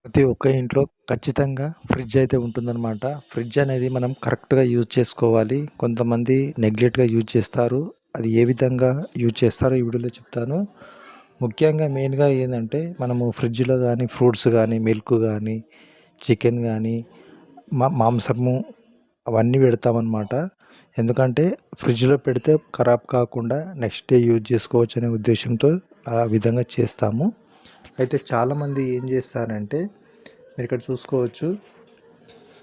ప్రతి ఒక్క ఇంట్లో ఖచ్చితంగా ఫ్రిడ్జ్ అయితే ఉంటుందన్నమాట. ఫ్రిడ్జ్ అనేది మనం కరెక్ట్‌గా యూజ్ చేసుకోవాలి. కొంతమంది నెగ్లెక్ట్‌గా యూజ్ చేస్తారు. అది ఏ విధంగా యూజ్ చేస్తారో ఈ వీడియోలో చెప్తాను. ముఖ్యంగా మెయిన్‌గా ఏందంటే మనము ఫ్రిడ్జ్‌లో గానీ ఫ్రూట్స్ గానీ, మిల్క్ గానీ, చికెన్ గానీ, మాంసము అవన్నీ పెడతామన్నమాట. ఎందుకంటే ఫ్రిడ్జ్‌లో పెడితే ఖరాబ్ కాకుండా నెక్స్ట్ డే యూజ్ చేసుకోవచ్చనే ఉద్దేశ్యంతో ఆ విధంగా చేస్తాము. అయితే చాలామంది ఏం చేస్తారంటే మీరిక్కడ చూసుకోవచ్చు.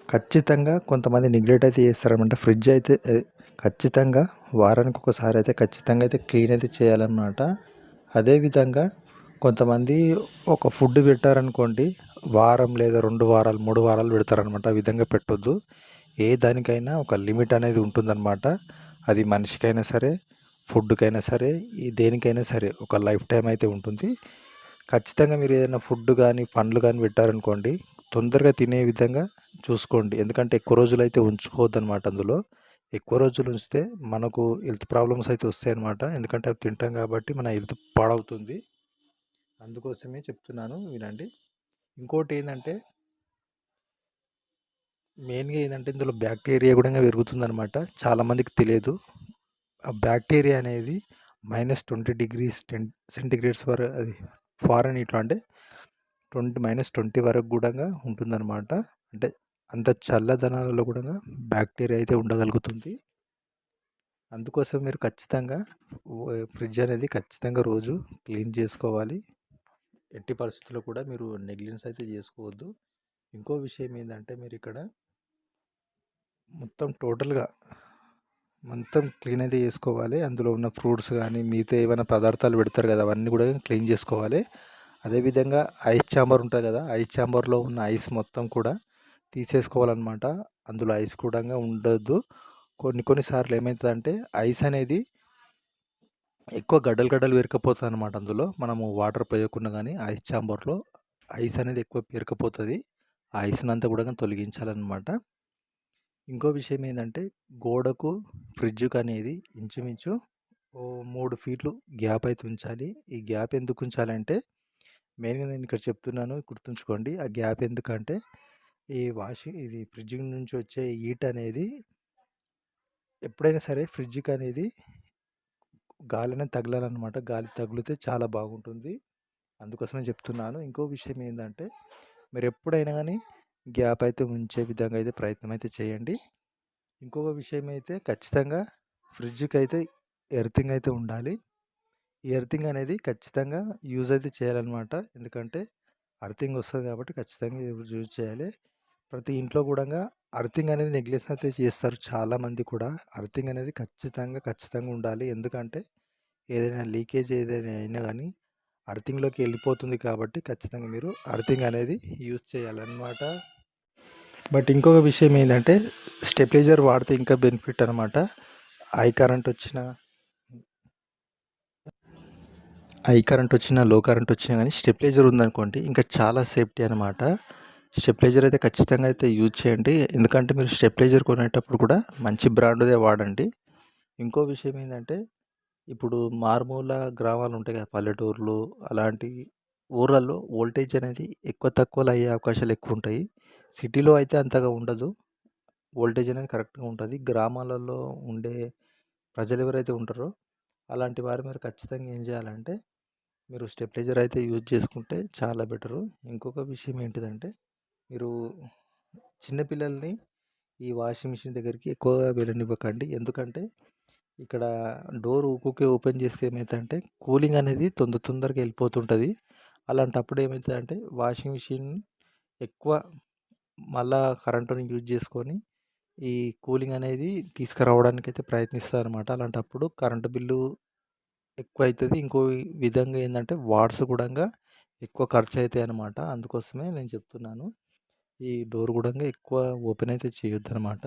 ఖచ్చితంగా కొంతమంది నెగ్లెక్ట్ అయితే చేస్తారనమాట. ఫ్రిడ్జ్ అయితే ఖచ్చితంగా వారానికి ఒకసారి అయితే ఖచ్చితంగా అయితే క్లీన్ అయితే చేయాలన్నమాట. అదేవిధంగా కొంతమంది ఒక ఫుడ్ పెట్టారనుకోండి, వారం లేదా 2 వారాలు, 3 వారాలు పెడతారనమాట. ఆ విధంగా పెట్టొద్దు. ఏ దానికైనా ఒక లిమిట్ అనేది ఉంటుందన్నమాట. అది మనిషికైనా సరే, ఫుడ్‌కైనా సరే, దేనికైనా సరే ఒక లైఫ్ టైమ్ అయితే ఉంటుంది. ఖచ్చితంగా మీరు ఏదైనా ఫుడ్ గానీ, పండ్లు గానీ పెట్టారనుకోండి, తొందరగా తినే విధంగా చూసుకోండి. ఎందుకంటే ఎక్కువ రోజులైతే ఉంచుకోవద్దనమాట అందులో. ఎక్కువ రోజులు ఉంచితే మనకు హెల్త్ ప్రాబ్లమ్స్ అయితే వస్తాయన్నమాట. ఎందుకంటే అవి తింటాం కాబట్టి మన హెల్త్ పాడవుతుంది. అందుకోసమే చెప్తున్నాను వినండి. ఇంకోటేందంటే మెయిన్‌గా ఏందంటే ఇందులో బ్యాక్టీరియా గూడంగా పెరుగుతుందనమాట. చాలామందికి తెలియదు. ఆ బ్యాక్టీరియా అనేది -20 సెంటిగ్రేడ్స్ అది ఫారెన్‌హీట్‌లో అంటే 20 వరకు గూడంగా ఉంటుందనమాట. అంటే అంత చల్లదనాలలో గూడంగా బ్యాక్టీరియా అయితే ఉండగలుగుతుంది. అందుకోసం మీరు ఖచ్చితంగా ఫ్రిడ్జ్ అనేది ఖచ్చితంగా రోజు క్లీన్ చేసుకోవాలి. ఎట్టి పరిస్థితుల్లో కూడా మీరు నెగ్లిజెన్స్ అయితే చేసుకోవద్దు. ఇంకో విషయం ఏందంటే మీరిక్కడ మొత్తం టోటల్‌గా మొత్తం క్లీన్ అయితే చేసుకోవాలి. అందులో ఉన్న ఫ్రూట్స్ గానీ, మిగతా ఏవైనా పదార్థాలు పెడతారు గదా! అవన్నీ గూడా క్లీన్ చేసుకోవాలి. అదేవిధంగా ఐస్ ఛాంబర్ ఉంటది గదా! ఐస్ ఛాంబర్‌లో ఉన్న ఐస్ మొత్తం కూడా తీసేసుకోవాలనమాట. అందులో ఐస్ కూడంగా ఉండొద్దు. కొన్ని కొన్ని సార్లు ఏమైతదంటే ఐస్ అనేది ఎక్కువ గడ్డలు గడ్డలు పేరుకుపోతదనమాట అందులో. మనము వాటర్ పోయకున్నా గానీ ఐస్ ఛాంబర్‌లో ఐస్ అనేది ఎక్కువ పేరుకుపోతది. ఆ ఐస్‌నంతా గూడా తొలగించాలనమాట. ఇంకో విషయం ఏందంటే గోడకు ఫ్రిడ్జ్‌కనేది ఇంచుమించు ఓ 3 ఫీట్లు గ్యాప్ అయితే ఉంచాలి. ఈ గ్యాప్ ఎందుకు ఉంచాలంటే మెయిన్‌గా నేను ఇక్కడ చెప్తున్నాను గుర్తుంచుకోండి. ఆ గ్యాప్ ఎందుకంటే ఇది ఫ్రిడ్జ్ నుంచి వచ్చే హీట్ అనేది ఎప్పుడైనా సరే ఫ్రిడ్జ్‌కనేది గాలనేది తగలాలనమాట. గాలి తగిలితే చాలా బాగుంటుంది. అందుకోసమే చెప్తున్నాను. ఇంకో విషయం ఏందంటే మీరెప్పుడైనా గానీ గ్యాప్ అయితే ఉంచే విధంగా అయితే ప్రయత్నం అయితే చేయండి. ఇంకొక విషయం అయితే ఖచ్చితంగా ఫ్రిడ్జ్‌కైతే ఎర్తింగ్ అయితే ఉండాలి. ఈ ఎర్తింగ్ అనేది ఖచ్చితంగా యూజ్ అయితే చేయాలనమాట. ఎందుకంటే అర్తింగ్ వస్తది కాబట్టి ఖచ్చితంగా యూజ్ చేయాలి. ప్రతి ఇంట్లో కూడంగా అర్తింగ్ అనేది నెగ్లెక్ట్ అయితే చేస్తారు చాలామంది కూడా. అర్తింగ్ అనేది ఖచ్చితంగా ఉండాలి. ఎందుకంటే ఏదైనా లీకేజ్ ఏదైనా అయినా గానీ అర్తింగ్‌లోకి ఎళ్ళిపోతుంది కాబట్టి ఖచ్చితంగా మీరు అర్తింగ్ అనేది యూజ్ చేయాలనమాట. బట్ ఇంకొక విషయం ఏందంటే స్టెబిలైజర్ వాడితే ఇంకా బెనిఫిట్ అనమాట. హై కరెంట్ వచ్చినా లో కరెంట్ వచ్చినా గానీ స్టెబిలైజర్ ఉందనుకోండి ఇంకా చాలా సేఫ్టీ అనమాట. స్టెబిలైజర్ అయితే ఖచ్చితంగా అయితే యూజ్ చేయండి. ఎందుకంటే మీరు స్టెబిలైజర్ కొనేటప్పుడు కూడా మంచి బ్రాండ్‌దే వాడండి. ఇంకో విషయం ఏందంటే ఇప్పుడు మారుమూల గ్రామాలు ఉంటాయి కదా! పల్లెటూర్లు అలాంటి ఊర్లల్లో వోల్టేజ్ అనేది ఎక్కువ తక్కువలో అయ్యే అవకాశాలు ఎక్కువుంటాయి. సిటీలో అయితే అంతగా ఉండదు. వోల్టేజ్ అనేది కరెక్ట్‌గా ఉంటది. గ్రామాలలో ఉండే ప్రజలు ఎవరైతే ఉంటారో అలాంటి వారు మీరు ఖచ్చితంగా ఏం చేయాలంటే మీరు స్టెబిలైజర్ అయితే యూజ్ చేసుకుంటే చాలా బెటరు. ఇంకొక విషయం ఏంటిదంటే మీరు చిన్న పిల్లల్ని ఈ వాషింగ్ మిషన్ దగ్గరికి ఎక్కువగా వెళ్ళనివ్వకండి. ఎందుకంటే ఇక్కడ డోర్ ఊకూకే ఓపెన్ చేస్తే ఏమైతదంటే కూలింగ్ అనేది తొందరగా వెళ్ళిపోతుంటది. అలాంటప్పుడు ఏమైతదంటే వాషింగ్ మిషన్ ఎక్కువ మళ్ళా కరెంటుని యూజ్ చేసుకొని ఈ కూలింగ్ అనేది తీసుకురావడానికైతే ప్రయత్నిస్తారనమాట. అలాంటప్పుడు కరెంటు బిల్లు ఎక్కువైతది. ఇంకో విధంగా ఏందంటే వాట్స్ కూడంగా ఎక్కువ ఖర్చయితాయనమాట. అందుకోసమే నేను చెప్తున్నాను. ఈ డోర్ గూడంగా ఎక్కువ ఓపెన్ అయితే చేయొద్దనమాట.